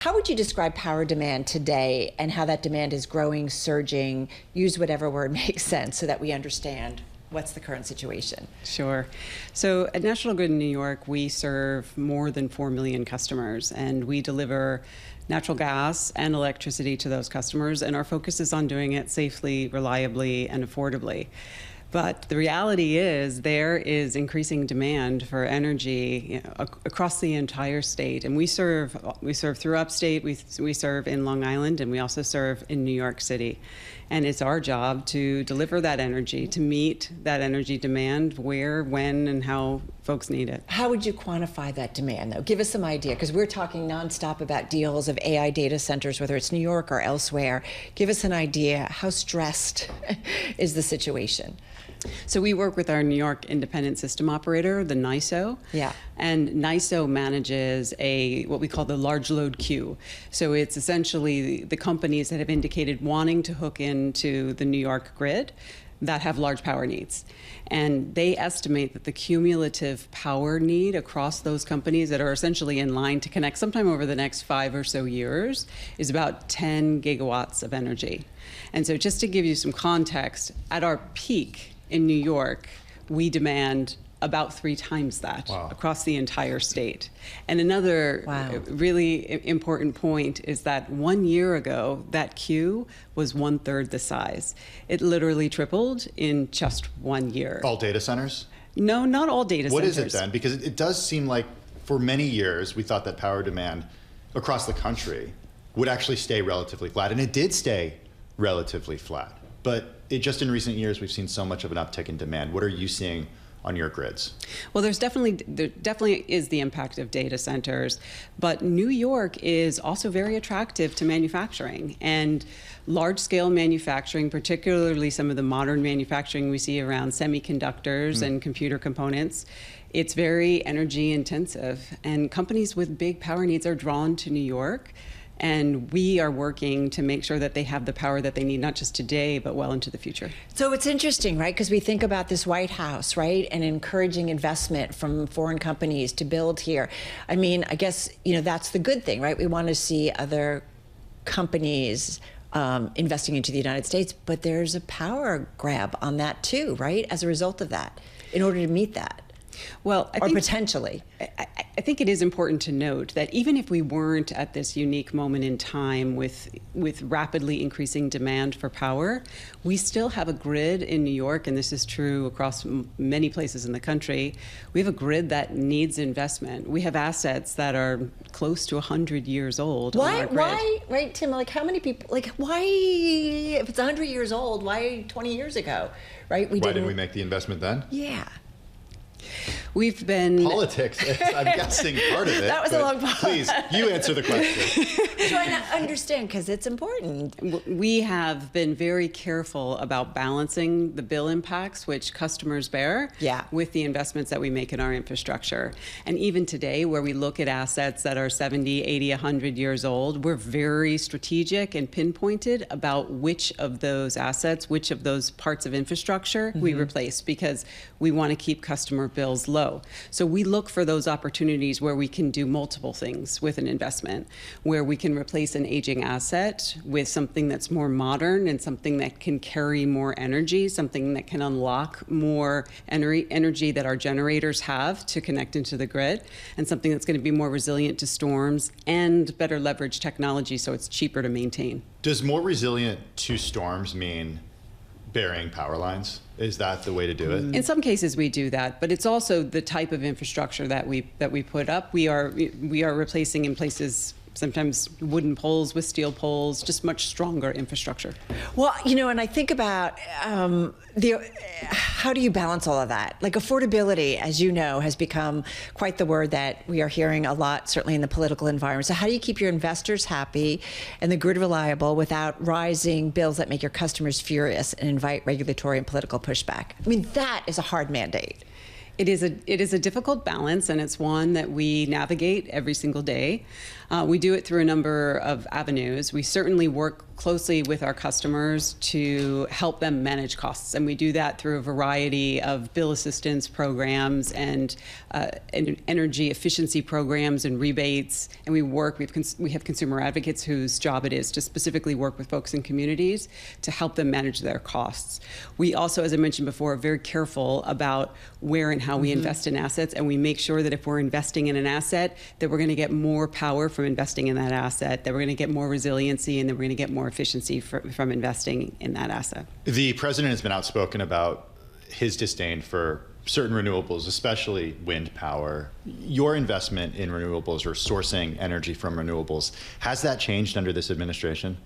How would you describe power demand today and how that demand is growing, surging? Use whatever word makes sense so that we understand what's the current situation. Sure. So at National Grid in New York, we serve more than 4 million customers, and we deliver natural gas and electricity to those customers, and our focus is on doing it safely, reliably, and affordably. But the reality is there is increasing demand for energy across the entire state, and we serve through upstate, we serve in Long Island, and we also serve in New York City. And it's our job to deliver that energy, to meet that energy demand where, when, and how folks need it. How would you quantify that demand, though? Give us some idea, because we're talking nonstop about deals of AI data centers, whether it's New York or elsewhere. Give us an idea. How stressed is the situation? So we work with our New York independent system operator, the NYISO. Yeah. And NYISO manages what we call the large load queue. So it's essentially the companies that have indicated wanting to hook into the New York grid that have large power needs. And they estimate that the cumulative power need across those companies that are essentially in line to connect sometime over the next 5 or so years is about 10 gigawatts of energy. And so just to give you some context, at our peak in New York, we demand about 3 times that across the entire state. And another really important point is that 1 year ago, that queue was 1/3 the size. It literally tripled in just 1 year. All data centers? No, not all data centers. What is it then? Because it does seem like for many years, we thought that power demand across the country would actually stay relatively flat. And it did stay relatively flat. But just in recent years, we've seen so much of an uptick in demand. What are you seeing on your grids? Well, there definitely is the impact of data centers, but New York is also very attractive to manufacturing, and large-scale manufacturing, particularly some of the modern manufacturing we see around semiconductors and computer components. It's very energy intensive, and companies with big power needs are drawn to New York. And we are working to make sure that they have the power that they need, not just today, but well into the future. So it's interesting, right? Because we think about this White House, right? And encouraging investment from foreign companies to build here. I mean, I guess, that's the good thing, right? We want to see other companies investing into the United States, but there's a power grab on that too, right? As a result of that, in order to meet that. Well, potentially. I think it is important to note that even if we weren't at this unique moment in time with rapidly increasing demand for power, we still have a grid in New York, and this is true across many places in the country. We have a grid that needs investment. We have assets that are close to 100 years old. Why, right, Tim? Like, how many people? Like, why? If it's 100 years old, why 20 years ago, right? Why didn't we make the investment then? Yeah. We've been... Politics, I'm guessing part of it. That was a long pause. Please, you answer the question. Trying to understand, because it's important. We have been very careful about balancing the bill impacts which customers bear with the investments that we make in our infrastructure. And even today, where we look at assets that are 70, 80, 100 years old, we're very strategic and pinpointed about which of those assets, which of those parts of infrastructure we replace, because we want to keep customer bills low. So we look for those opportunities where we can do multiple things with an investment, where we can replace an aging asset with something that's more modern and something that can carry more energy, something that can unlock more energy that our generators have to connect into the grid, and something that's going to be more resilient to storms and better leverage technology so it's cheaper to maintain. Does more resilient to storms mean burying power lines? Is that the way to do it? In some cases we do that, but it's also the type of infrastructure that we put up. We are replacing in places sometimes wooden poles with steel poles, just much stronger infrastructure. Well, and I think about how do you balance all of that? Like, affordability, as you know, has become quite the word that we are hearing a lot, certainly in the political environment. So how do you keep your investors happy and the grid reliable without rising bills that make your customers furious and invite regulatory and political pushback? I mean, that is a hard mandate. It is a difficult balance, and it's one that we navigate every single day. We do it through a number of avenues. We certainly work closely with our customers to help them manage costs, and we do that through a variety of bill assistance programs and energy efficiency programs and rebates. And we have consumer advocates whose job it is to specifically work with folks in communities to help them manage their costs. We also, as I mentioned before, are very careful about where and how we invest in assets, and we make sure that if we're investing in an asset, that we're going to get more power from investing in that asset, that we're going to get more resiliency, and that we're going to get more efficiency from investing in that asset. The president has been outspoken about his disdain for certain renewables, especially wind power. Your investment in renewables or sourcing energy from renewables, has that changed under this administration?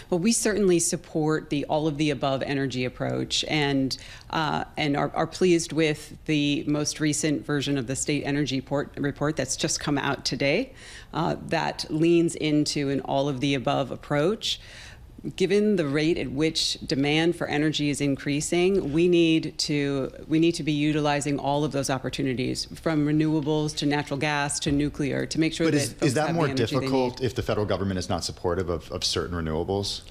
Well, we certainly support the all of the above energy approach, and are pleased with the most recent version of the state energy report that's just come out today that leans into an all of the above approach. Given the rate at which demand for energy is increasing, we need to be utilizing all of those opportunities, from renewables to natural gas to nuclear, to make sure that folks is that have more the energy difficult if the federal government is not supportive of certain renewables?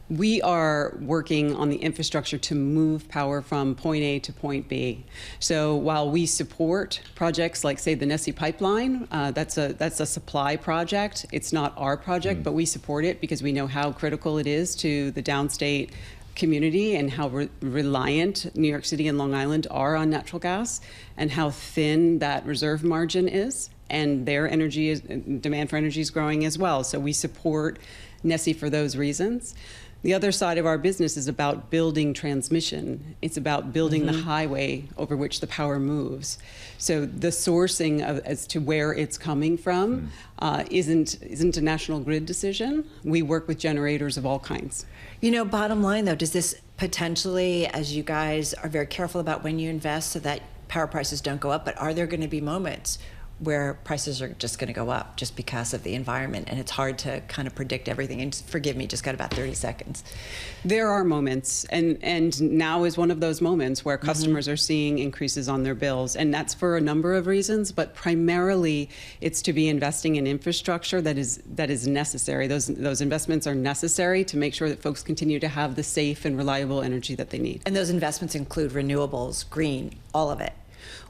We are working on the infrastructure to move power from point A to point B. So while we support projects like, say, the Nessie pipeline, that's a supply project. It's not our project, but we support it because we know how critical it is to the downstate community and how reliant New York City and Long Island are on natural gas, and how thin that reserve margin is. And their demand for energy is growing as well. So we support Nessie for those reasons. The other side of our business is about building transmission. It's about building the highway over which the power moves. So the sourcing as to where it's coming from isn't a national grid decision. We work with generators of all kinds. You know, bottom line though, does this potentially, as you guys are very careful about when you invest so that power prices don't go up, but are there going to be moments where prices are just going to go up just because of the environment, and it's hard to kind of predict everything? And forgive me, just got about 30 seconds. There are moments, and now is one of those moments where customers are seeing increases on their bills, and that's for a number of reasons, but primarily it's to be investing in infrastructure that is necessary. Those investments are necessary to make sure that folks continue to have the safe and reliable energy that they need. And those investments include renewables, green, all of it.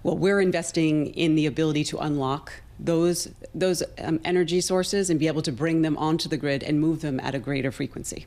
Well, we're investing in the ability to unlock those energy sources and be able to bring them onto the grid and move them at a greater frequency.